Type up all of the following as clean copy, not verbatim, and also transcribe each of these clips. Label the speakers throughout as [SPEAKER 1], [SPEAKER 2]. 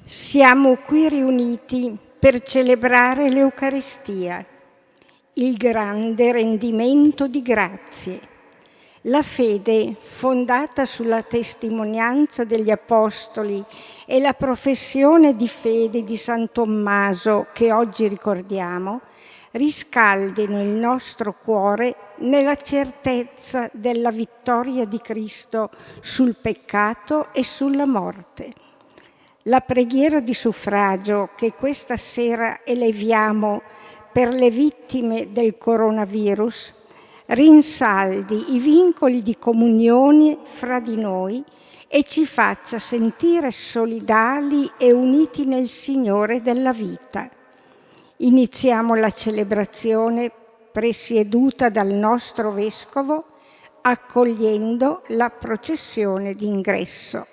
[SPEAKER 1] Siamo qui riuniti per celebrare l'Eucaristia, il grande rendimento di grazie. La fede, fondata sulla testimonianza degli Apostoli e la professione di fede di San Tommaso che oggi ricordiamo, riscaldino il nostro cuore nella certezza della vittoria di Cristo sul peccato e sulla morte. La preghiera di suffragio che questa sera eleviamo per le vittime del coronavirus rinsaldi i vincoli di comunione fra di noi e ci faccia sentire solidali e uniti nel Signore della vita. Iniziamo la celebrazione presieduta dal nostro Vescovo, accogliendo la processione d'ingresso.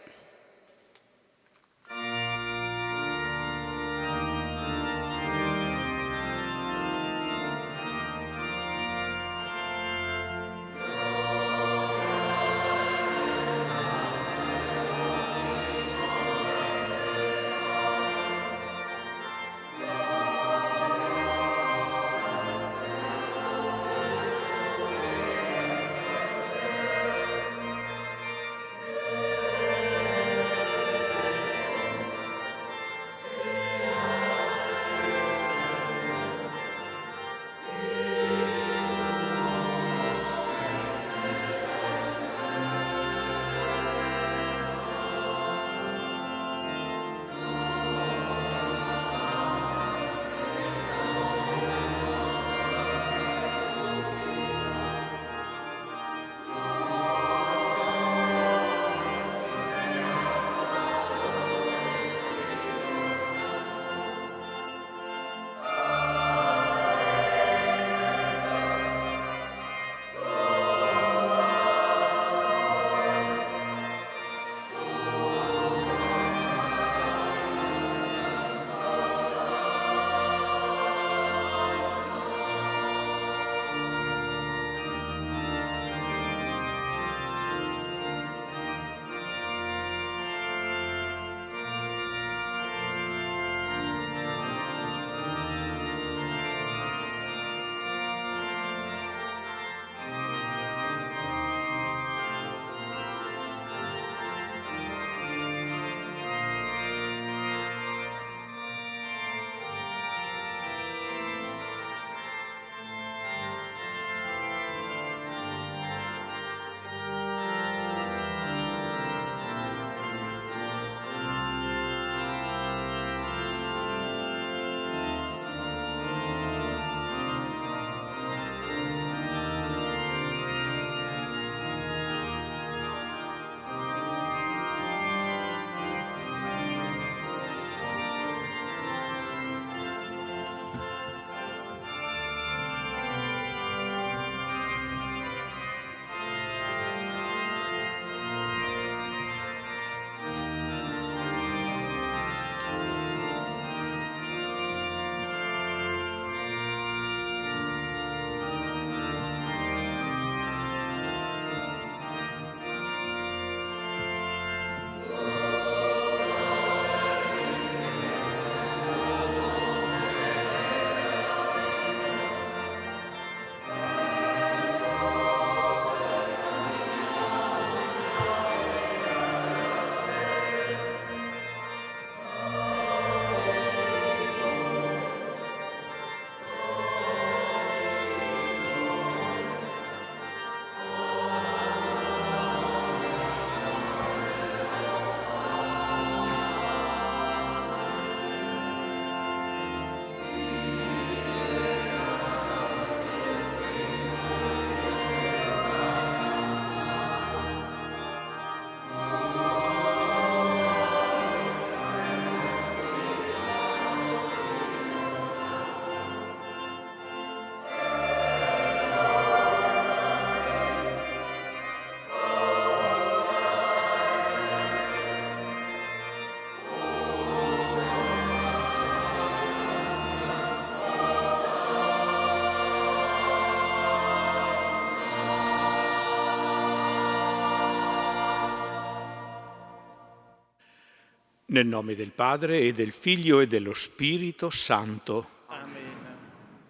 [SPEAKER 2] Nel nome del Padre e del Figlio e dello Spirito Santo.
[SPEAKER 3] Amen.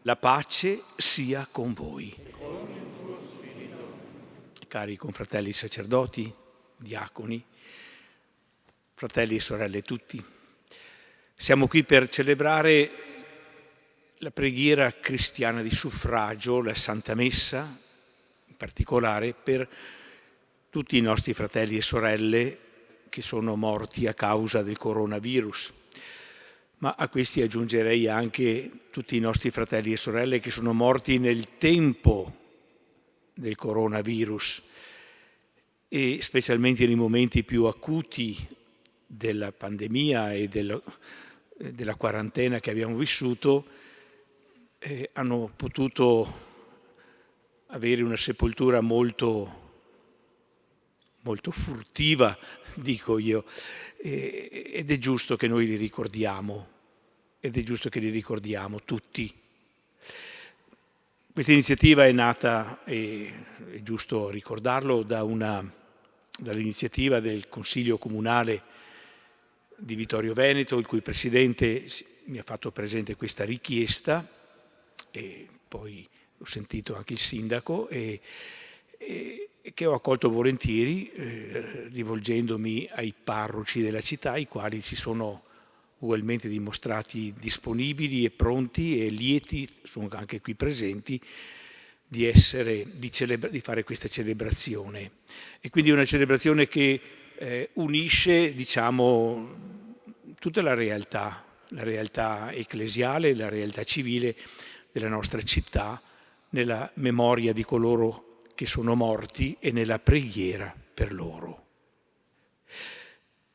[SPEAKER 2] La pace sia con voi.
[SPEAKER 3] E con il tuo spirito.
[SPEAKER 2] Cari confratelli sacerdoti, diaconi, fratelli e sorelle tutti, siamo qui per celebrare la preghiera cristiana di suffragio, la Santa Messa, in particolare per tutti i nostri fratelli e sorelle che sono morti a causa del coronavirus. Ma a questi aggiungerei anche tutti i nostri fratelli e sorelle che sono morti nel tempo del coronavirus e specialmente nei momenti più acuti della pandemia e della quarantena che abbiamo vissuto, hanno potuto avere una sepoltura molto furtiva, dico io, ed è giusto che noi li ricordiamo, ed è giusto che li ricordiamo tutti. Questa iniziativa è nata, è giusto ricordarlo, dall'iniziativa del Consiglio Comunale di Vittorio Veneto, il cui Presidente mi ha fatto presente questa richiesta, e poi ho sentito anche il Sindaco, e che ho accolto volentieri, rivolgendomi ai parroci della città, i quali si sono ugualmente dimostrati disponibili e pronti e lieti, sono anche qui presenti, di fare questa celebrazione. E quindi una celebrazione che unisce, diciamo, tutta la realtà ecclesiale, la realtà civile della nostra città, nella memoria di coloro che sono morti e nella preghiera per loro.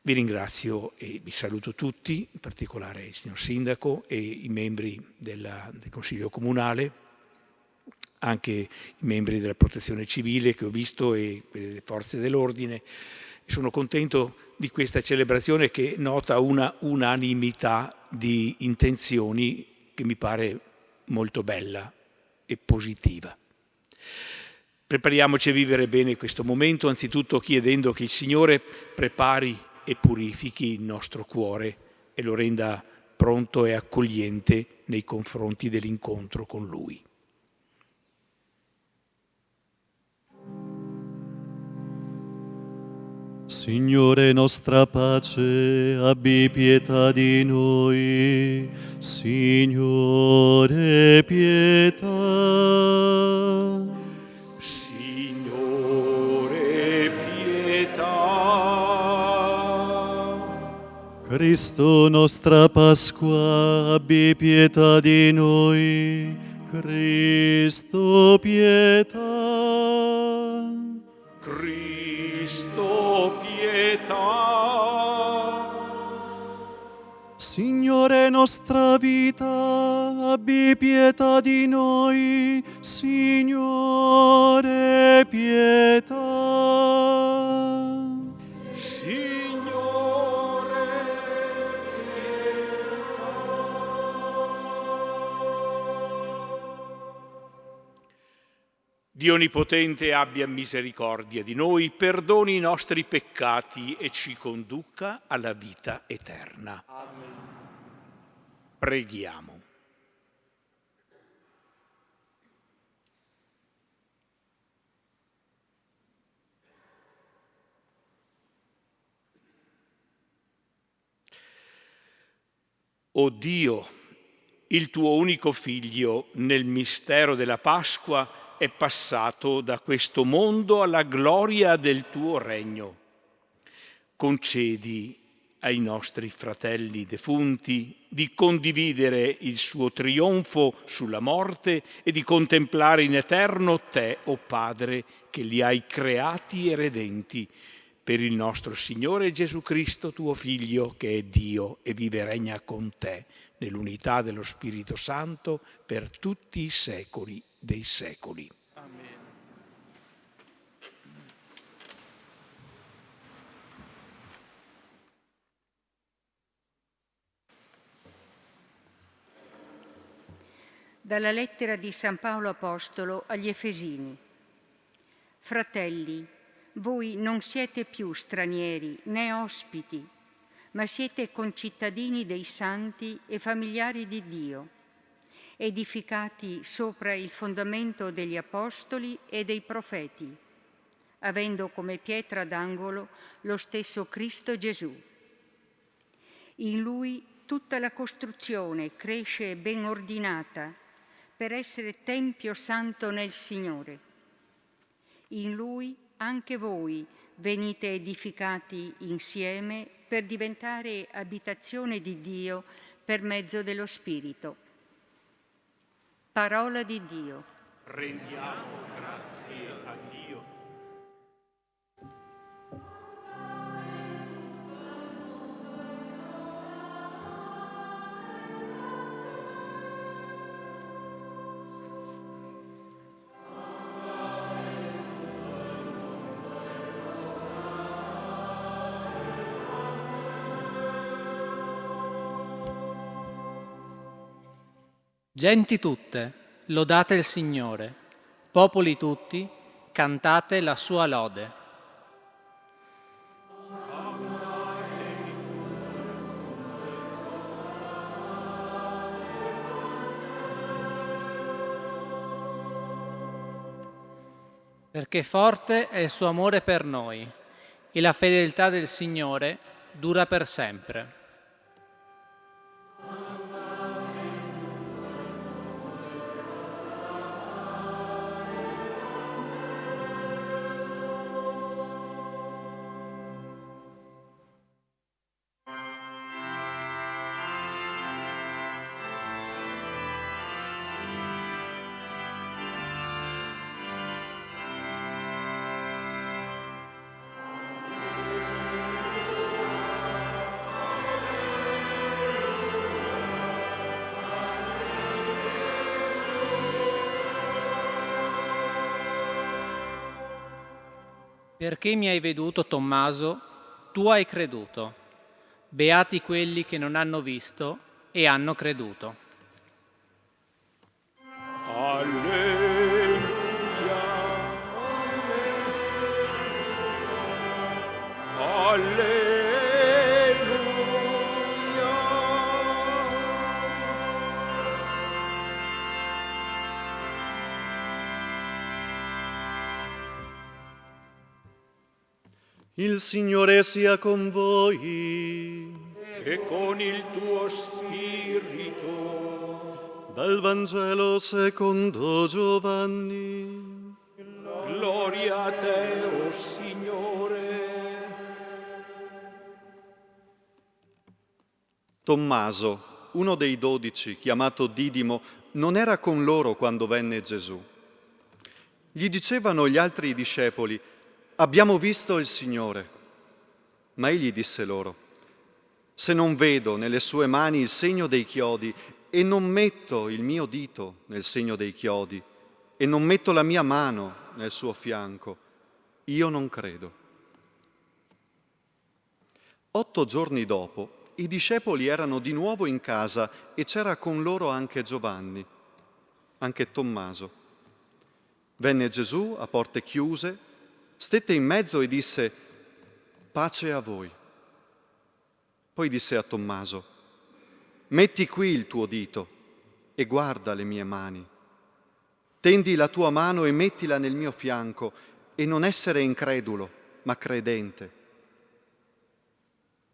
[SPEAKER 2] Vi ringrazio e vi saluto tutti, in particolare il signor Sindaco e i membri del Consiglio Comunale, anche i membri della Protezione Civile che ho visto e delle forze dell'ordine. E sono contento di questa celebrazione che nota una unanimità di intenzioni che mi pare molto bella e positiva. Prepariamoci a vivere bene questo momento, anzitutto chiedendo che il Signore prepari e purifichi il nostro cuore e lo renda pronto e accogliente nei confronti dell'incontro con Lui.
[SPEAKER 4] Signore nostra pace, abbi pietà di noi. Signore, pietà.
[SPEAKER 2] Signore, pietà.
[SPEAKER 4] Cristo nostra Pasqua, abbi pietà di noi. Cristo, pietà.
[SPEAKER 2] Cristo, pietà.
[SPEAKER 4] Signore nostra vita, abbi pietà di noi. Signore, pietà.
[SPEAKER 2] Signore, Dio Onnipotente abbia misericordia di noi, perdoni i nostri peccati e ci conduca alla vita eterna.
[SPEAKER 3] Amen.
[SPEAKER 2] Preghiamo. O Dio, il tuo unico Figlio nel mistero della Pasqua è passato da questo mondo alla gloria del tuo regno. Concedi ai nostri fratelli defunti di condividere il suo trionfo sulla morte e di contemplare in eterno te, o Padre, che li hai creati e redenti, per il nostro Signore Gesù Cristo, tuo Figlio, che è Dio e vive e regna con te, nell'unità dello Spirito Santo, per tutti i secoli dei secoli.
[SPEAKER 3] Amen.
[SPEAKER 5] Dalla lettera di San Paolo Apostolo agli Efesini. Fratelli, voi non siete più stranieri né ospiti, ma siete concittadini dei santi e familiari di Dio, edificati sopra il fondamento degli apostoli e dei profeti, avendo come pietra d'angolo lo stesso Cristo Gesù. In Lui tutta la costruzione cresce ben ordinata per essere tempio santo nel Signore. In Lui anche voi venite edificati insieme per diventare abitazione di Dio per mezzo dello Spirito. Parola di Dio.
[SPEAKER 2] Rendiamo grazie a Dio.
[SPEAKER 6] Genti tutte, lodate il Signore. Popoli tutti, cantate la sua lode. Perché forte è il suo amore per noi e la fedeltà del Signore dura per sempre. Perché mi hai veduto, Tommaso, tu hai creduto. Beati quelli che non hanno visto e hanno creduto.
[SPEAKER 2] Alleluia. Alleluia.
[SPEAKER 4] Il Signore sia con voi.
[SPEAKER 2] E con il tuo spirito.
[SPEAKER 4] Dal Vangelo secondo Giovanni.
[SPEAKER 2] Gloria a te, o Signore.
[SPEAKER 4] Tommaso, uno dei 12, chiamato Didimo, non era con loro quando venne Gesù. Gli dicevano gli altri discepoli: abbiamo visto il Signore. Ma egli disse loro: se non vedo nelle sue mani il segno dei chiodi e non metto il mio dito nel segno dei chiodi e non metto la mia mano nel suo fianco, io non credo. 8 giorni dopo, i discepoli erano di nuovo in casa e c'era con loro anche Giovanni, anche Tommaso. Venne Gesù a porte chiuse, stette in mezzo e disse: pace a voi. Poi disse a Tommaso: metti qui il tuo dito e guarda le mie mani. Tendi la tua mano e mettila nel mio fianco e non essere incredulo, ma credente.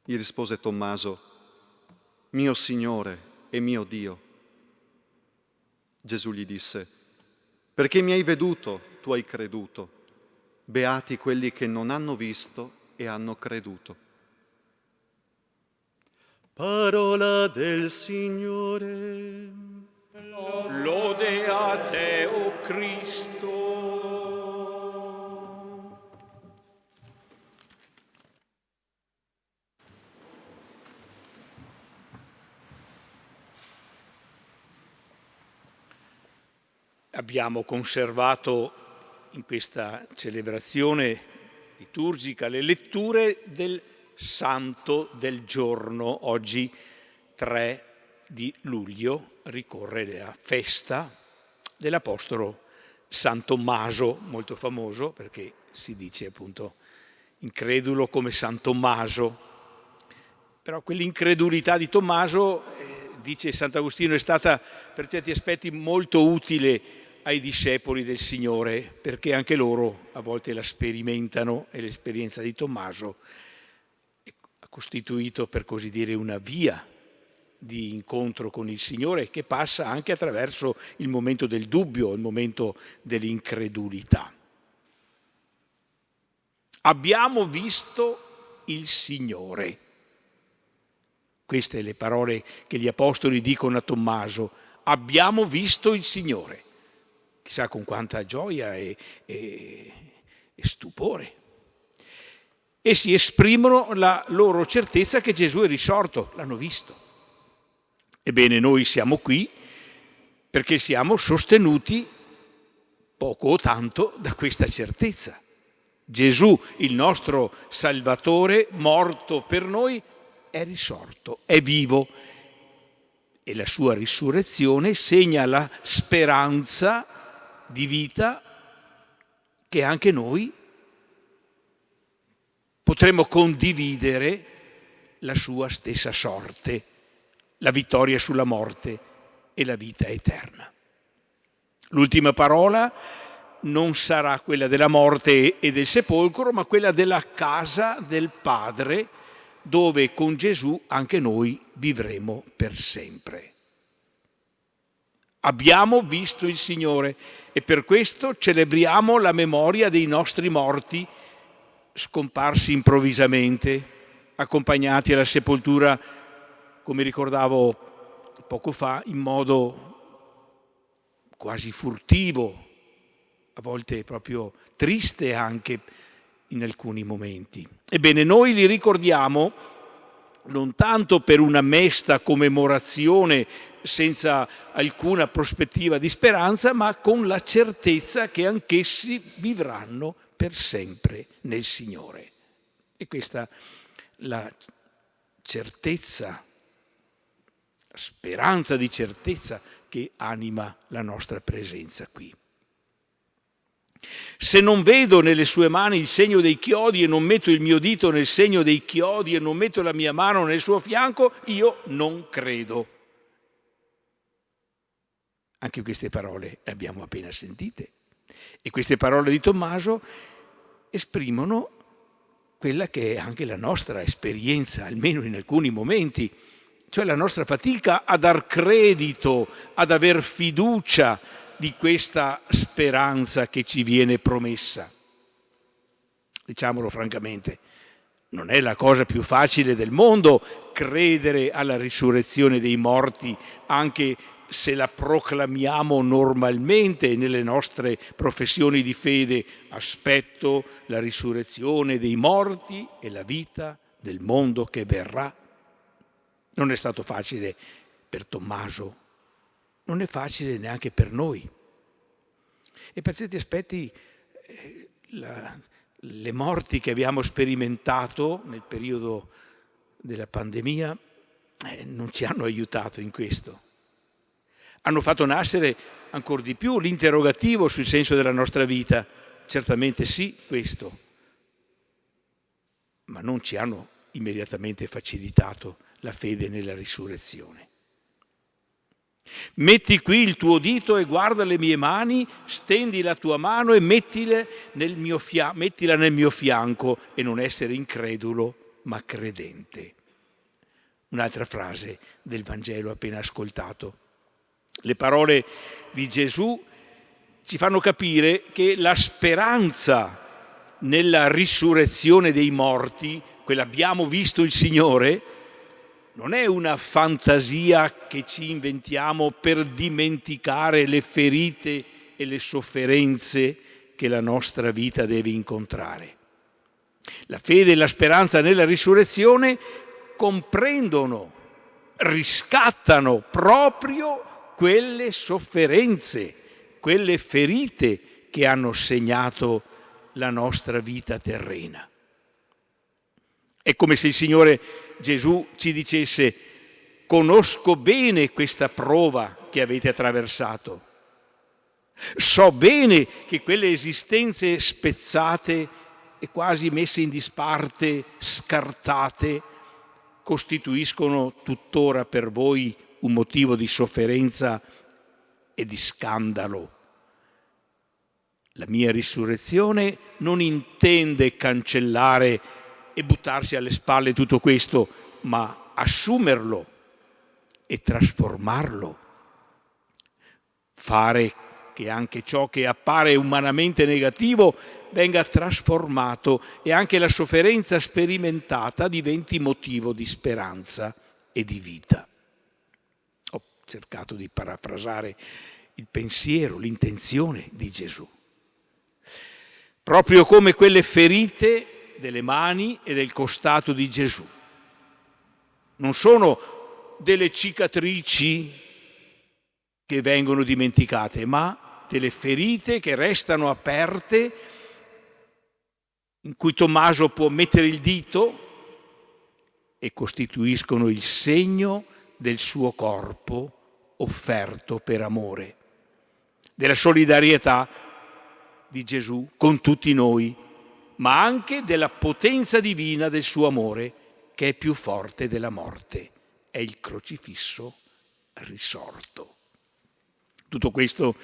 [SPEAKER 4] Gli rispose Tommaso: mio Signore e mio Dio. Gesù gli disse: perché mi hai veduto, tu hai creduto. Beati quelli che non hanno visto e hanno creduto. Parola del Signore.
[SPEAKER 2] Lode a te, o Cristo. Abbiamo conservato in questa celebrazione liturgica le letture del Santo del giorno. Oggi 3 di luglio ricorre la festa dell'Apostolo San Tommaso, molto famoso perché si dice appunto incredulo come San Tommaso. Però quell'incredulità di Tommaso, dice Sant'Agostino, è stata per certi aspetti molto utile ai discepoli del Signore, perché anche loro a volte la sperimentano, e l'esperienza di Tommaso ha costituito, per così dire, una via di incontro con il Signore che passa anche attraverso il momento del dubbio, il momento dell'incredulità. Abbiamo visto il Signore. Queste le parole che gli apostoli dicono a Tommaso: abbiamo visto il Signore. Chissà con quanta gioia e stupore. Essi esprimono la loro certezza che Gesù è risorto, l'hanno visto. Ebbene, noi siamo qui perché siamo sostenuti, poco o tanto, da questa certezza. Gesù, il nostro Salvatore, morto per noi, è risorto, è vivo, e la sua risurrezione segna la speranza di vita che anche noi potremo condividere la sua stessa sorte, la vittoria sulla morte e la vita eterna. L'ultima parola non sarà quella della morte e del sepolcro, ma quella della casa del Padre, dove con Gesù anche noi vivremo per sempre. Abbiamo visto il Signore e per questo celebriamo la memoria dei nostri morti scomparsi improvvisamente, accompagnati alla sepoltura, come ricordavo poco fa, in modo quasi furtivo, a volte proprio triste anche in alcuni momenti. Ebbene, noi li ricordiamo non tanto per una mesta commemorazione senza alcuna prospettiva di speranza, ma con la certezza che anch'essi vivranno per sempre nel Signore. E questa la certezza, la speranza di certezza che anima la nostra presenza qui. Se non vedo nelle sue mani il segno dei chiodi e non metto il mio dito nel segno dei chiodi e non metto la mia mano nel suo fianco, io non credo. Anche queste parole le abbiamo appena sentite. E queste parole di Tommaso esprimono quella che è anche la nostra esperienza, almeno in alcuni momenti, cioè la nostra fatica a dar credito, ad aver fiducia di questa speranza che ci viene promessa. Diciamolo francamente, non è la cosa più facile del mondo credere alla risurrezione dei morti, anche se la proclamiamo normalmente nelle nostre professioni di fede. Aspetto la risurrezione dei morti e la vita del mondo che verrà. Non è stato facile per Tommaso, non è facile neanche per noi. E per certi aspetti le morti che abbiamo sperimentato nel periodo della pandemia non ci hanno aiutato in questo. Hanno fatto nascere ancora di più l'interrogativo sul senso della nostra vita. Certamente sì, questo. Ma non ci hanno immediatamente facilitato la fede nella risurrezione. Metti qui il tuo dito e guarda le mie mani, stendi la tua mano e mettila nel mio fianco e non essere incredulo ma credente. Un'altra frase del Vangelo appena ascoltato. Le parole di Gesù ci fanno capire che la speranza nella risurrezione dei morti, quella abbiamo visto il Signore, non è una fantasia che ci inventiamo per dimenticare le ferite e le sofferenze che la nostra vita deve incontrare. La fede e la speranza nella risurrezione comprendono, riscattano proprio quelle sofferenze, quelle ferite che hanno segnato la nostra vita terrena. È come se il Signore Gesù ci dicesse: conosco bene questa prova che avete attraversato. So bene che quelle esistenze spezzate e quasi messe in disparte, scartate, costituiscono tuttora per voi un motivo di sofferenza e di scandalo. La mia risurrezione non intende cancellare e buttarsi alle spalle tutto questo, ma assumerlo e trasformarlo. Fare che anche ciò che appare umanamente negativo venga trasformato e anche la sofferenza sperimentata diventi motivo di speranza e di vita. Ho cercato di parafrasare il pensiero, l'intenzione di Gesù. Proprio come quelle ferite delle mani e del costato di Gesù. Non sono delle cicatrici che vengono dimenticate, ma delle ferite che restano aperte, in cui Tommaso può mettere il dito e costituiscono il segno del suo corpo offerto per amore, della solidarietà di Gesù con tutti noi, ma anche della potenza divina del suo amore, che è più forte della morte, è il crocifisso risorto. Tutto questo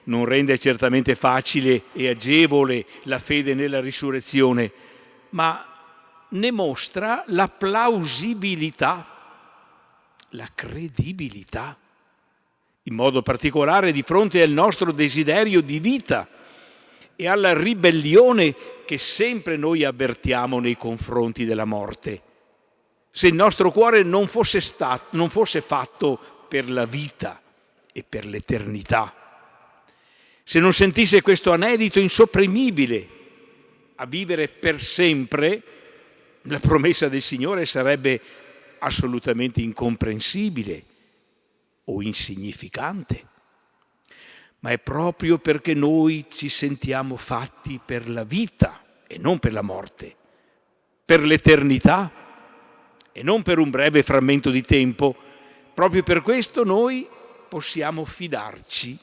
[SPEAKER 2] non rende certamente facile e agevole la fede nella risurrezione, ma ne mostra la plausibilità, la credibilità, in modo particolare di fronte al nostro desiderio di vita e alla ribellione che sempre noi avvertiamo nei confronti della morte. Se il nostro cuore non fosse fatto per la vita e per l'eternità, se non sentisse questo anelito insopprimibile a vivere per sempre, la promessa del Signore sarebbe assolutamente incomprensibile o insignificante. Ma è proprio perché noi ci sentiamo fatti per la vita e non per la morte, per l'eternità e non per un breve frammento di tempo, proprio per questo noi possiamo fidarci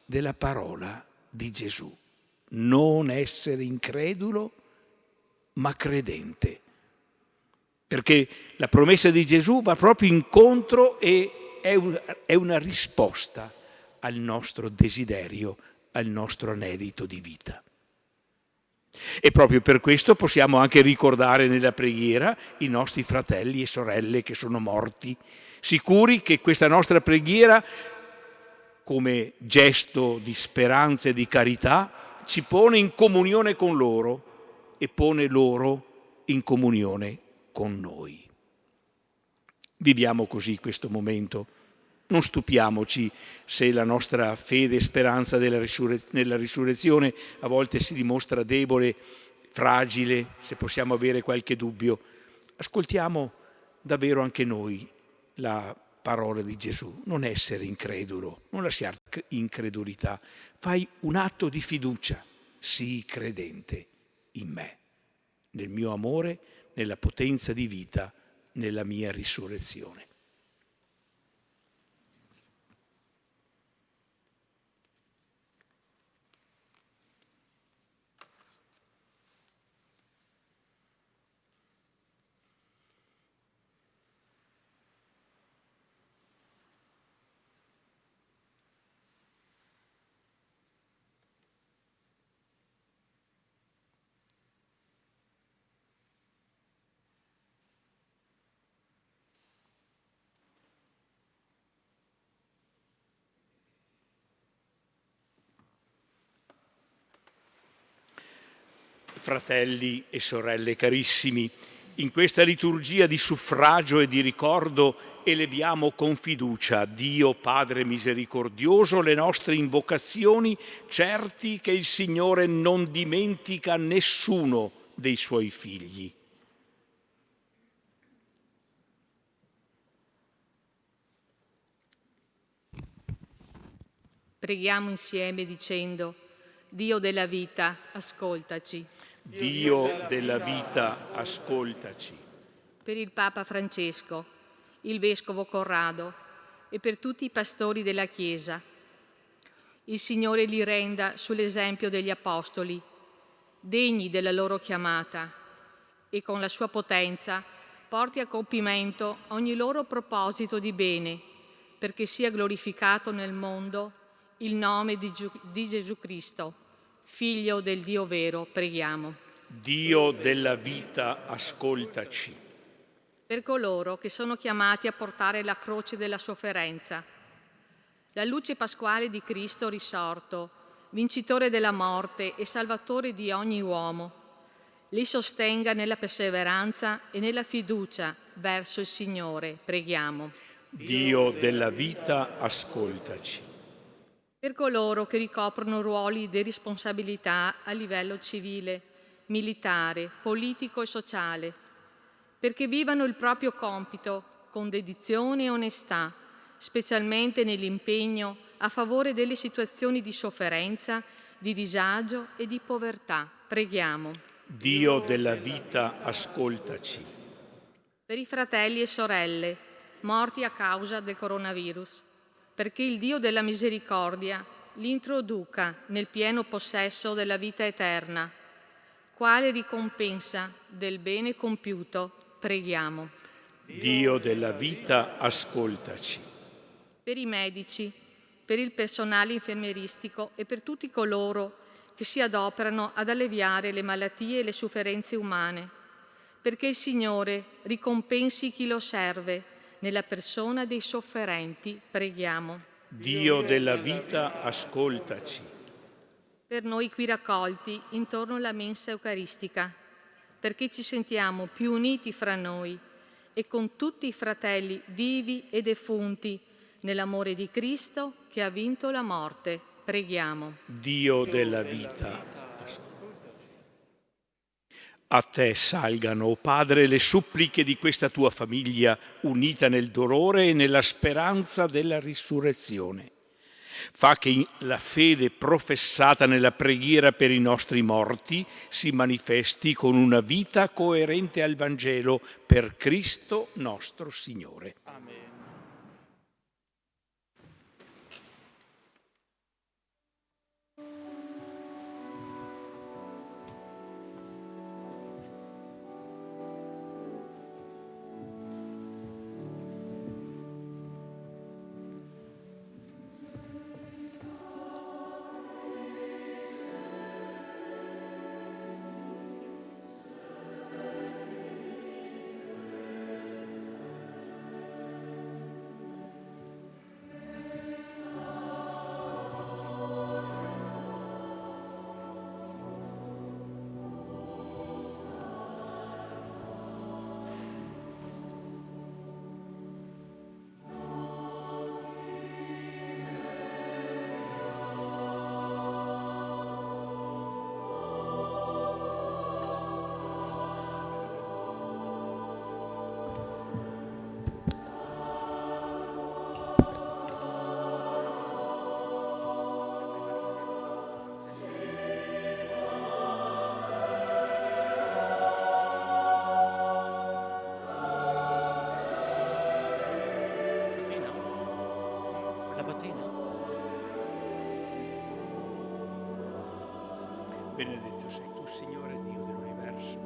[SPEAKER 2] della parola di Gesù. Non essere incredulo, ma credente. Perché la promessa di Gesù va proprio incontro e è una risposta al nostro desiderio, al nostro anelito di vita. E proprio per questo possiamo anche ricordare nella preghiera i nostri fratelli e sorelle che sono morti, sicuri che questa nostra preghiera, come gesto di speranza e di carità, ci pone in comunione con loro e pone loro in comunione con noi. Viviamo così questo momento. Non stupiamoci se la nostra fede e speranza nella risurrezione a volte si dimostra debole, fragile, se possiamo avere qualche dubbio. Ascoltiamo davvero anche noi la parola di Gesù. Non essere incredulo, non lasciare incredulità. Fai un atto di fiducia. Sii credente in me, nel mio amore, nella potenza di vita, nella mia risurrezione. Fratelli e sorelle carissimi, in questa liturgia di suffragio e di ricordo eleviamo con fiducia a Dio Padre misericordioso le nostre invocazioni, certi che il Signore non dimentica nessuno dei Suoi figli.
[SPEAKER 7] Preghiamo insieme dicendo: Dio della vita, ascoltaci.
[SPEAKER 2] Dio della vita, ascoltaci.
[SPEAKER 7] Per il Papa Francesco, il Vescovo Corrado e per tutti i pastori della Chiesa. Il Signore li renda sull'esempio degli Apostoli, degni della loro chiamata, e con la sua potenza porti a compimento ogni loro proposito di bene, perché sia glorificato nel mondo il nome di Gesù Cristo, Figlio del Dio vero, preghiamo.
[SPEAKER 2] Dio della vita, ascoltaci.
[SPEAKER 7] Per coloro che sono chiamati a portare la croce della sofferenza, la luce pasquale di Cristo risorto, vincitore della morte e salvatore di ogni uomo, li sostenga nella perseveranza e nella fiducia verso il Signore, preghiamo.
[SPEAKER 2] Dio della vita, ascoltaci.
[SPEAKER 7] Per coloro che ricoprono ruoli di responsabilità a livello civile, militare, politico e sociale, perché vivano il proprio compito con dedizione e onestà, specialmente nell'impegno a favore delle situazioni di sofferenza, di disagio e di povertà. Preghiamo.
[SPEAKER 2] Dio della vita, ascoltaci.
[SPEAKER 7] Per i fratelli e sorelle morti a causa del coronavirus, perché il Dio della misericordia li introduca nel pieno possesso della vita eterna, quale ricompensa del bene compiuto, preghiamo.
[SPEAKER 2] Dio della vita, ascoltaci.
[SPEAKER 7] Per i medici, per il personale infermieristico e per tutti coloro che si adoperano ad alleviare le malattie e le sofferenze umane, perché il Signore ricompensi chi lo serve nella persona dei sofferenti, preghiamo.
[SPEAKER 2] Dio della vita, ascoltaci.
[SPEAKER 7] Per noi qui raccolti intorno alla mensa eucaristica, perché ci sentiamo più uniti fra noi e con tutti i fratelli vivi e defunti nell'amore di Cristo che ha vinto la morte. Preghiamo.
[SPEAKER 2] Dio della vita, a te salgano, o Padre, le suppliche di questa tua famiglia unita nel dolore e nella speranza della risurrezione. Fa che la fede professata nella preghiera per i nostri morti si manifesti con una vita coerente al Vangelo per Cristo nostro Signore.
[SPEAKER 3] Amen.
[SPEAKER 2] Benedetto sei tu, Signore Dio dell'universo.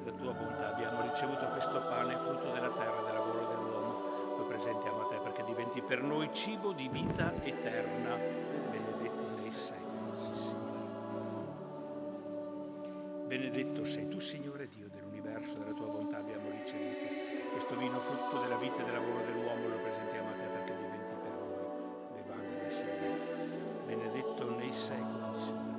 [SPEAKER 2] Per la tua bontà abbiamo ricevuto questo pane, frutto della terra e del lavoro dell'uomo. Lo presentiamo a te perché diventi per noi cibo di vita eterna. Benedetto nei secoli, Signore. Benedetto sei tu, Signore Dio dell'universo. Della tua bontà abbiamo ricevuto questo vino, frutto della vita e del lavoro dell'uomo. Lo presentiamo a te perché diventi per noi bevanda di salvezza. Benedetto nei secoli, Signore.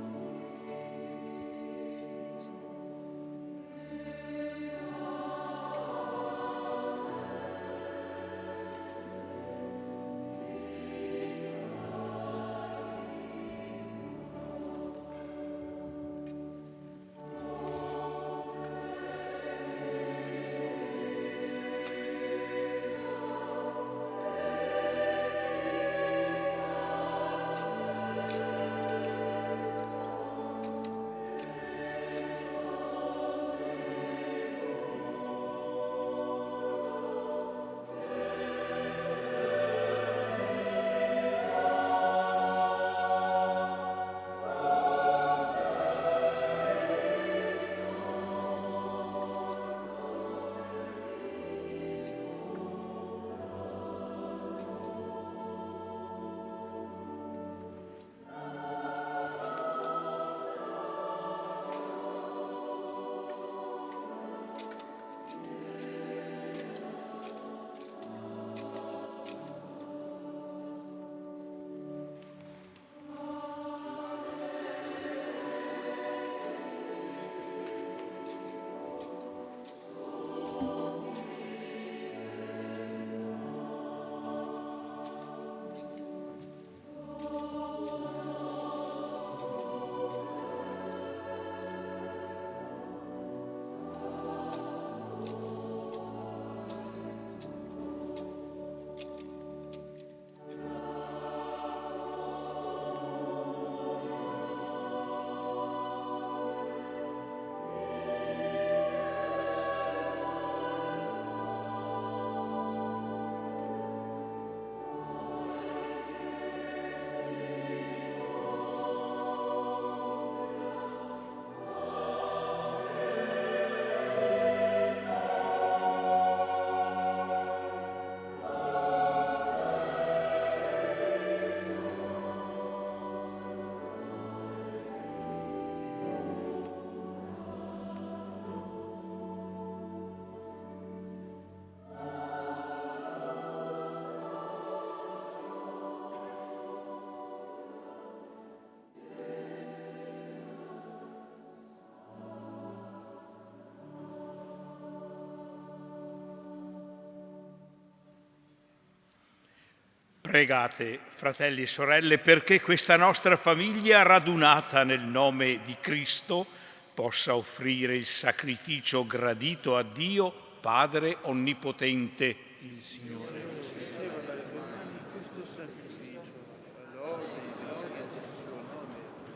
[SPEAKER 2] Pregate, fratelli e sorelle, perché questa nostra famiglia, radunata nel nome di Cristo, possa offrire il sacrificio gradito a Dio, Padre Onnipotente.
[SPEAKER 3] Il Signore riceva dalle tue mani questo sacrificio, a lode e gloria del suo nome,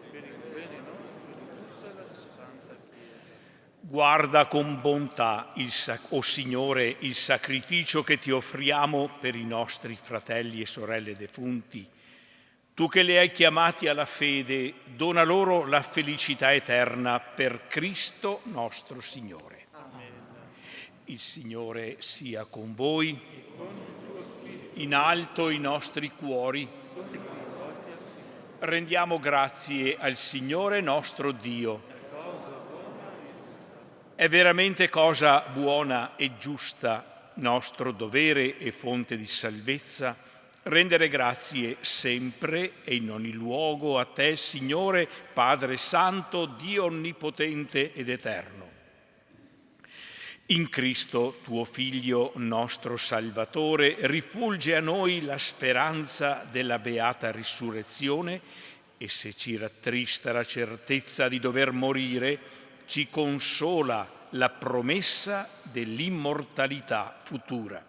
[SPEAKER 3] per il bene nostro e di tutta la Santa Chiesa.
[SPEAKER 2] Guarda con bontà, o Signore, il sacrificio che ti offriamo per i nostri fratelli e sorelle defunti. Tu che li hai chiamati alla fede, dona loro la felicità eterna per Cristo nostro Signore. Amen. Il Signore sia con voi. In alto i nostri cuori. Rendiamo grazie al Signore nostro Dio. È veramente cosa buona e giusta, nostro dovere e fonte di salvezza, rendere grazie sempre e in ogni luogo a te, Signore, Padre Santo, Dio Onnipotente ed Eterno. In Cristo, tuo Figlio, nostro Salvatore, rifulge a noi la speranza della beata risurrezione e se ci rattrista la certezza di dover morire, ci consola la promessa dell'immortalità futura.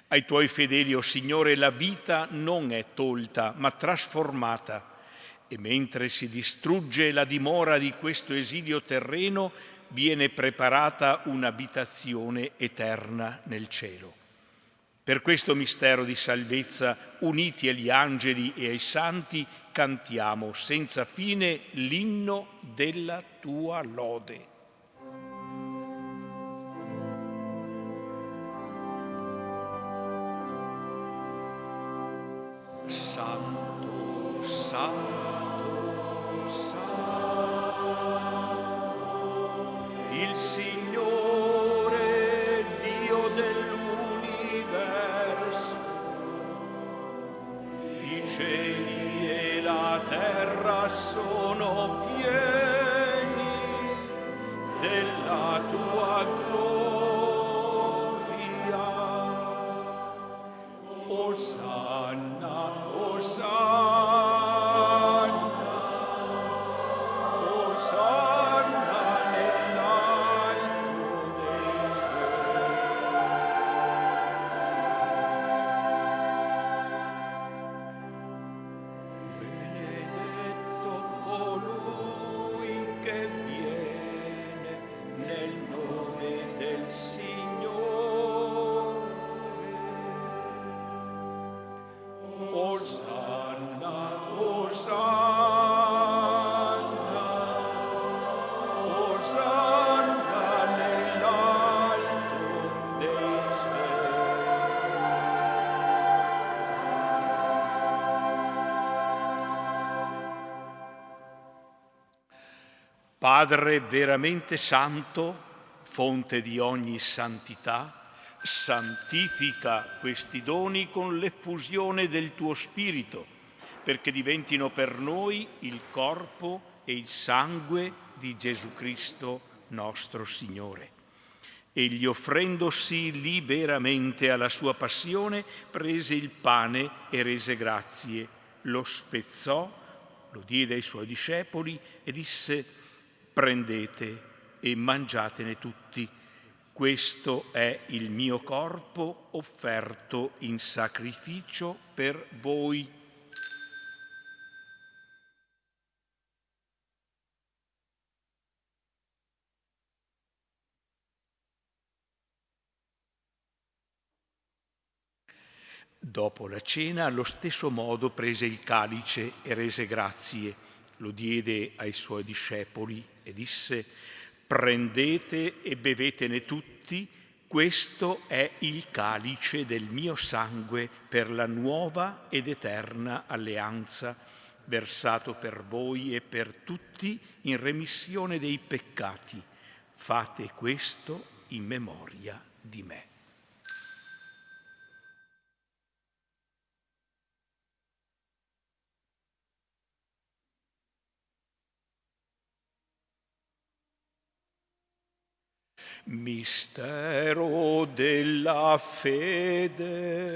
[SPEAKER 2] Ai tuoi fedeli, o Signore, la vita non è tolta, ma trasformata, e mentre si distrugge la dimora di questo esilio terreno, viene preparata un'abitazione eterna nel cielo. Per questo mistero di salvezza, uniti agli angeli e ai santi, cantiamo senza fine l'inno della tua lode. Santo, Santo, Santo, il Signore Dio dell'universo, i cieli e la terra sono pieni della tua gloria. Osanna, Osanna, Osanna nell'alto dei cieli. Benedetto colui che viene nel nome del Signore. Osanna, Osanna, Osanna nell'alto dei cieli. Padre veramente santo, fonte di ogni santità, santifica questi doni con l'effusione del tuo Spirito, perché diventino per noi il corpo e il sangue di Gesù Cristo nostro Signore. Egli, offrendosi liberamente alla sua passione, prese il pane e rese grazie, lo spezzò, lo diede ai suoi discepoli e disse: prendete e mangiatene tutti. Questo è il mio corpo offerto in sacrificio per voi. Dopo la cena, allo stesso modo prese il calice e rese grazie, lo diede ai suoi discepoli e disse: prendete e bevetene tutti, questo è il calice del mio sangue per la nuova ed eterna alleanza, versato per voi e per tutti in remissione dei peccati. Fate questo in memoria di me. Mistero della fede.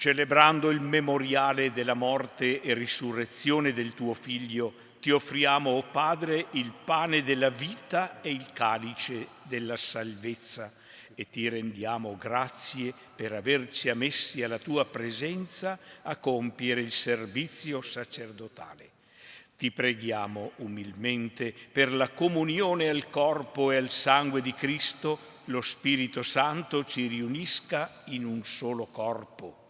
[SPEAKER 2] Celebrando il memoriale della morte e risurrezione del tuo Figlio, ti offriamo, o Padre, il pane della vita e il calice della salvezza e ti rendiamo grazie per averci ammessi alla tua presenza a compiere il servizio sacerdotale. Ti preghiamo umilmente per la comunione al corpo e al sangue di Cristo, lo Spirito Santo ci riunisca in un solo corpo.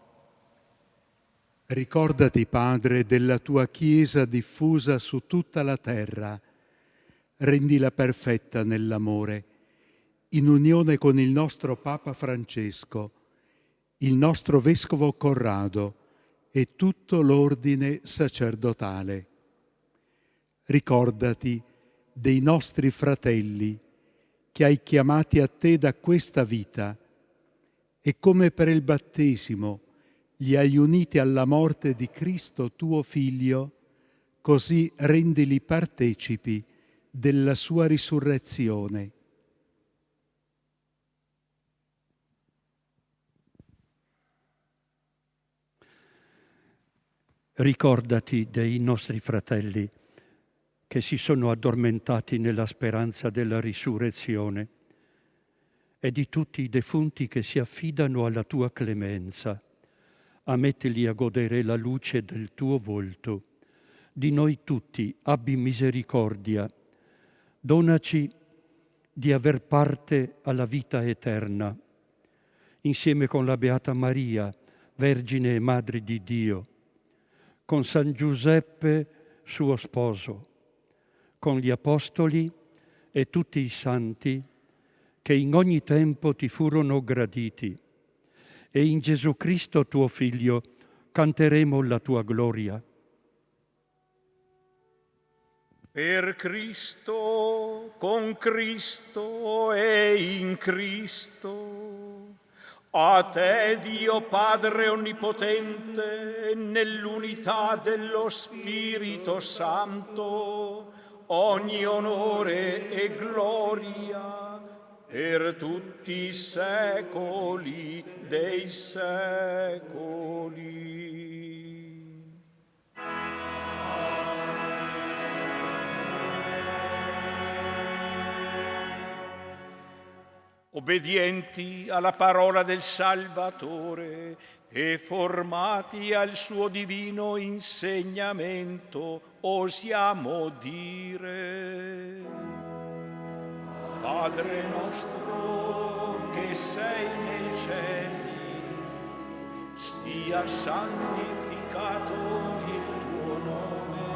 [SPEAKER 8] Ricordati, Padre, della tua Chiesa diffusa su tutta la terra. Rendila perfetta nell'amore, in unione con il nostro Papa Francesco, il nostro Vescovo Corrado e tutto l'ordine sacerdotale. Ricordati dei nostri fratelli che hai chiamati a te da questa vita e come per il battesimo li hai uniti alla morte di Cristo tuo Figlio, così rendili partecipi della sua risurrezione.
[SPEAKER 9] Ricordati dei nostri fratelli che si sono addormentati nella speranza della risurrezione e di tutti i defunti che si affidano alla tua clemenza. Ammettili a godere la luce del tuo volto. Di noi tutti abbi misericordia. Donaci di aver parte alla vita eterna, insieme con la Beata Maria, Vergine e Madre di Dio, con San Giuseppe, suo sposo, con gli Apostoli e tutti i santi che in ogni tempo ti furono graditi, e in Gesù Cristo tuo Figlio canteremo la tua gloria.
[SPEAKER 2] Per Cristo, con Cristo e in Cristo, a te Dio Padre Onnipotente, nell'unità dello Spirito Santo, ogni onore e gloria per tutti i secoli dei secoli. Obbedienti alla parola del Salvatore e formati al suo divino insegnamento, osiamo dire: Padre nostro che sei nei cieli, sia santificato il tuo nome,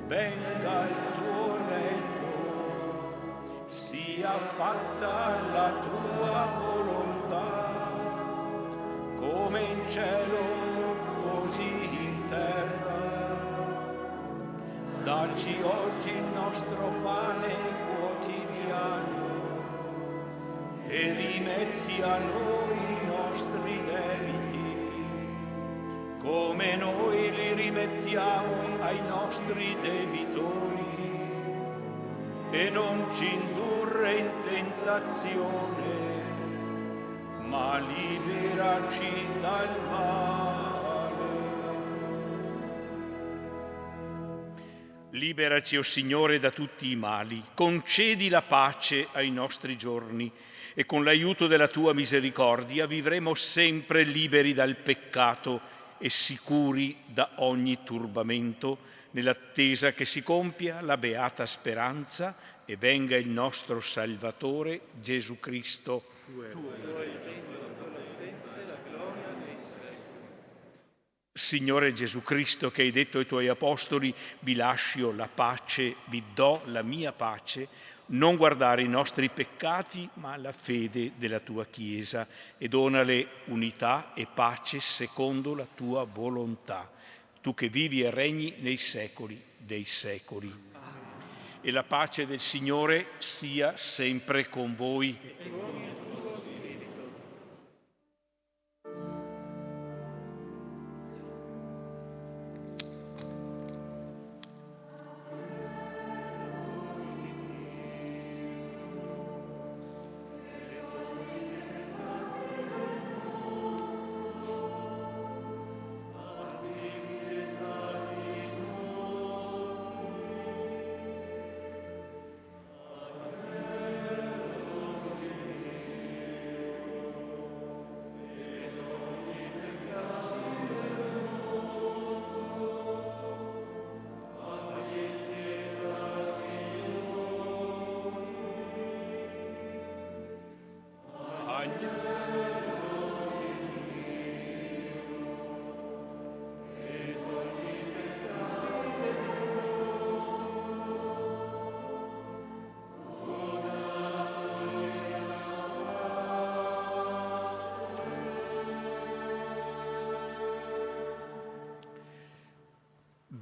[SPEAKER 2] venga il tuo regno, sia fatta la tua volontà, come in cielo, così in terra. Dacci oggi il nostro pane quotidiano e rimetti a noi i nostri debiti, come noi li rimettiamo ai nostri debitori, e non ci indurre in tentazione, ma liberaci dal male. Liberaci, o Signore, da tutti i mali, concedi la pace ai nostri giorni e con l'aiuto della tua misericordia vivremo sempre liberi dal peccato e sicuri da ogni turbamento, nell'attesa che si compia la beata speranza e venga il nostro Salvatore Gesù Cristo. Signore Gesù Cristo, che hai detto ai tuoi apostoli: vi lascio la pace, vi do la mia pace, non guardare i nostri peccati, ma la fede della tua Chiesa, e donale unità e pace secondo la tua volontà, tu che vivi e regni nei secoli dei secoli. E la pace del Signore sia sempre con voi.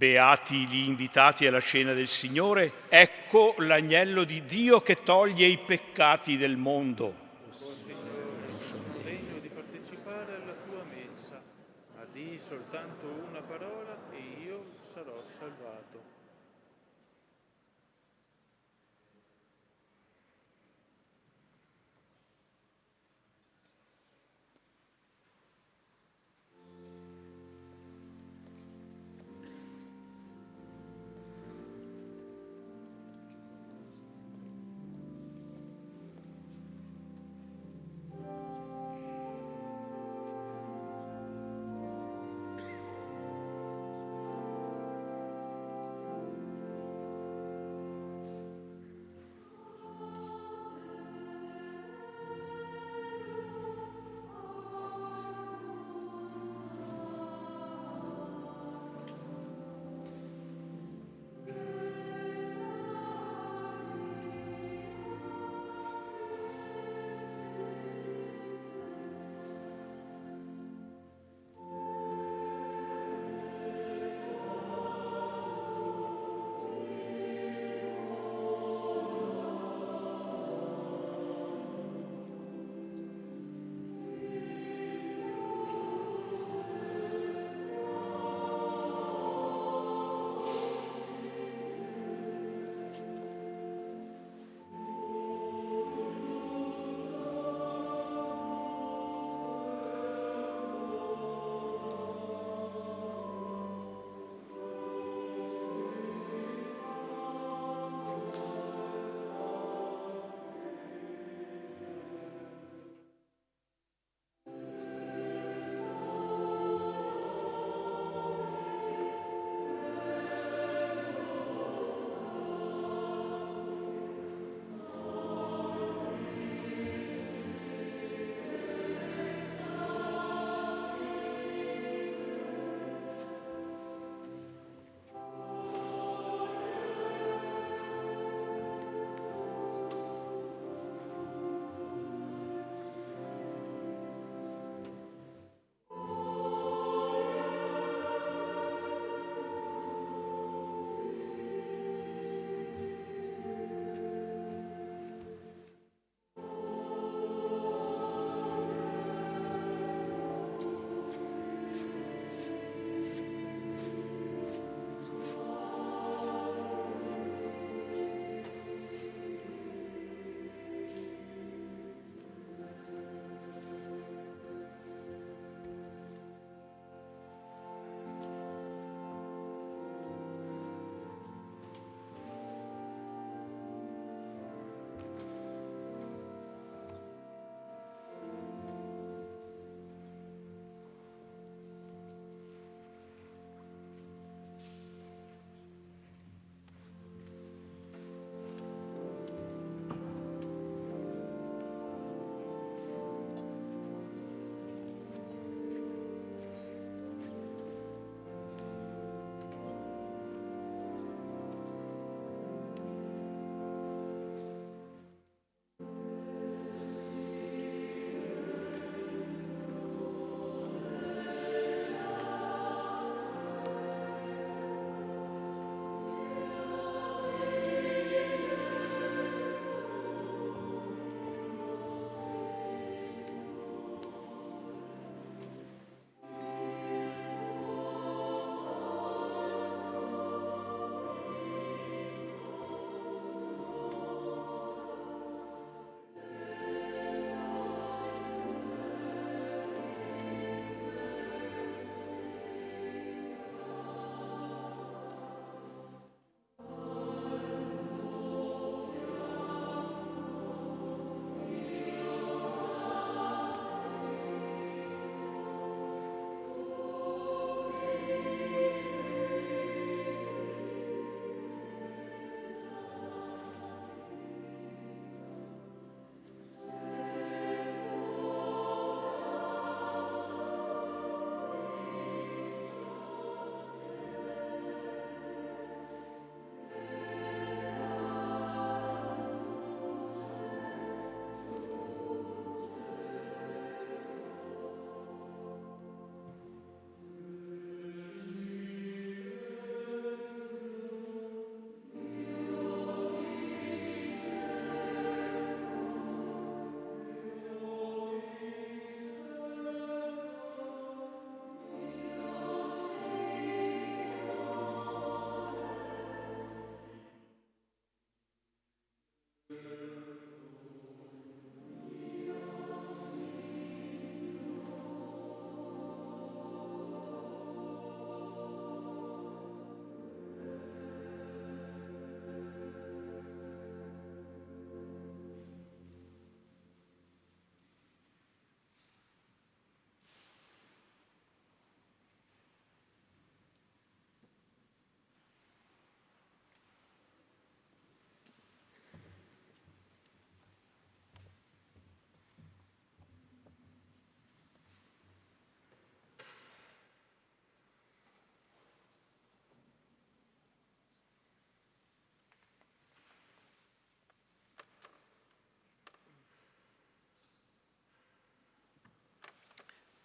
[SPEAKER 2] Beati gli invitati alla cena del Signore, ecco l'agnello di Dio che toglie i peccati del mondo.
[SPEAKER 3] Non sono degno di partecipare alla tua mensa, ma di soltanto una parola e io sarò salvato.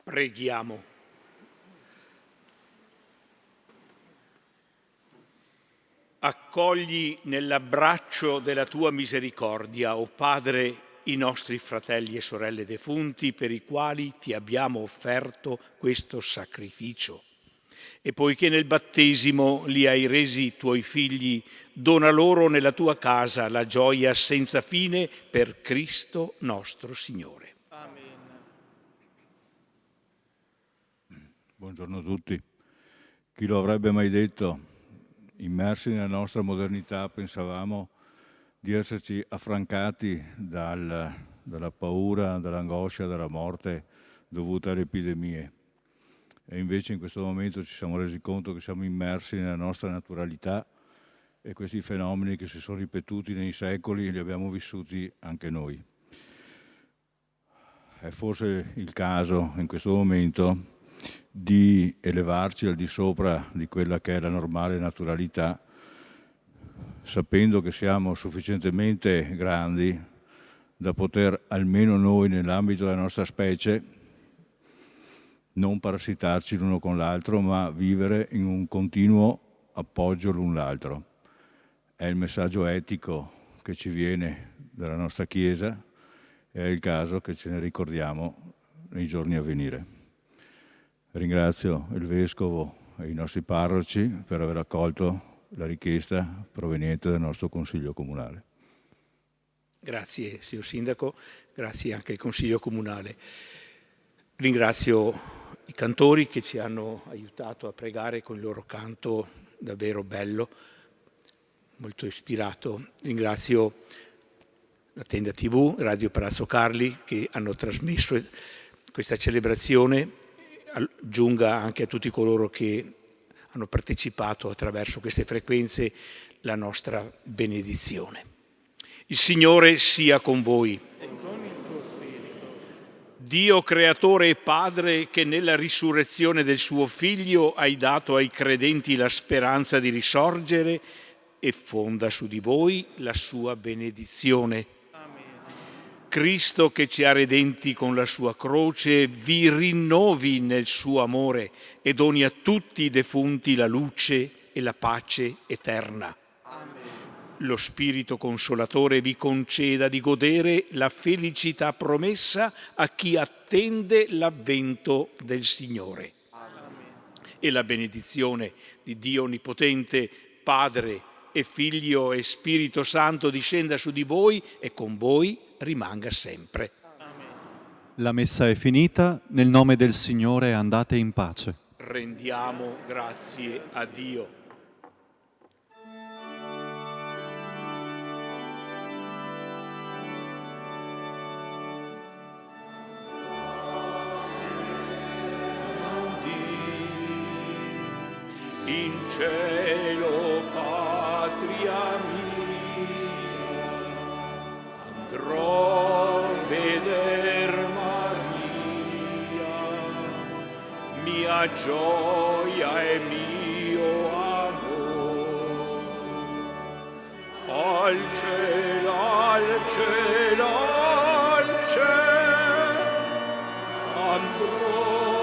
[SPEAKER 2] Preghiamo. Accogli nell'abbraccio della tua misericordia, o Padre, i nostri fratelli e sorelle defunti per i quali ti abbiamo offerto questo sacrificio. E poiché nel battesimo li hai resi tuoi figli, dona loro nella tua casa la gioia senza fine per Cristo nostro Signore.
[SPEAKER 10] Buongiorno a tutti. Chi lo avrebbe mai detto? Immersi nella nostra modernità pensavamo di esserci affrancati dalla paura, dall'angoscia, dalla morte dovuta alle epidemie. E invece in questo momento ci siamo resi conto che siamo immersi nella nostra naturalità e questi fenomeni che si sono ripetuti nei secoli li abbiamo vissuti anche noi. È forse il caso in questo momento di elevarci al di sopra di quella che è la normale naturalità, sapendo che siamo sufficientemente grandi da poter, almeno noi nell'ambito della nostra specie, non parassitarci l'uno con l'altro, ma vivere in un continuo appoggio l'un l'altro. È il messaggio etico che ci viene dalla nostra Chiesa e è il caso che ce ne ricordiamo nei giorni a venire. Ringrazio il Vescovo e i nostri parroci per aver accolto la richiesta proveniente dal nostro Consiglio Comunale.
[SPEAKER 2] Grazie, signor Sindaco, grazie anche al Consiglio Comunale. Ringrazio i cantori che ci hanno aiutato a pregare con il loro canto davvero bello, molto ispirato. Ringrazio la Tenda TV, Radio Palazzo Carli, che hanno trasmesso questa celebrazione. Giunga anche a tutti coloro che hanno partecipato attraverso queste frequenze la nostra benedizione. Il Signore sia con voi.
[SPEAKER 3] E con il tuo spirito.
[SPEAKER 2] Dio creatore e Padre, che nella risurrezione del suo Figlio hai dato ai credenti la speranza di risorgere, e fonda su di voi la sua benedizione. Cristo, che ci ha redenti con la sua croce, vi rinnovi nel suo amore e doni a tutti i defunti la luce e la pace eterna. Amen. Lo Spirito Consolatore vi conceda di godere la felicità promessa a chi attende l'avvento del Signore. Amen. E la benedizione di Dio Onnipotente, Padre e Figlio e Spirito Santo discenda su di voi e con voi rimanga sempre.
[SPEAKER 11] La messa è finita, nel nome del Signore andate in pace.
[SPEAKER 2] Rendiamo grazie a Dio. In cielo, patria mia, andrò a veder Maria, mia gioia e mio amor. Al cielo, al cielo, al cielo, andrò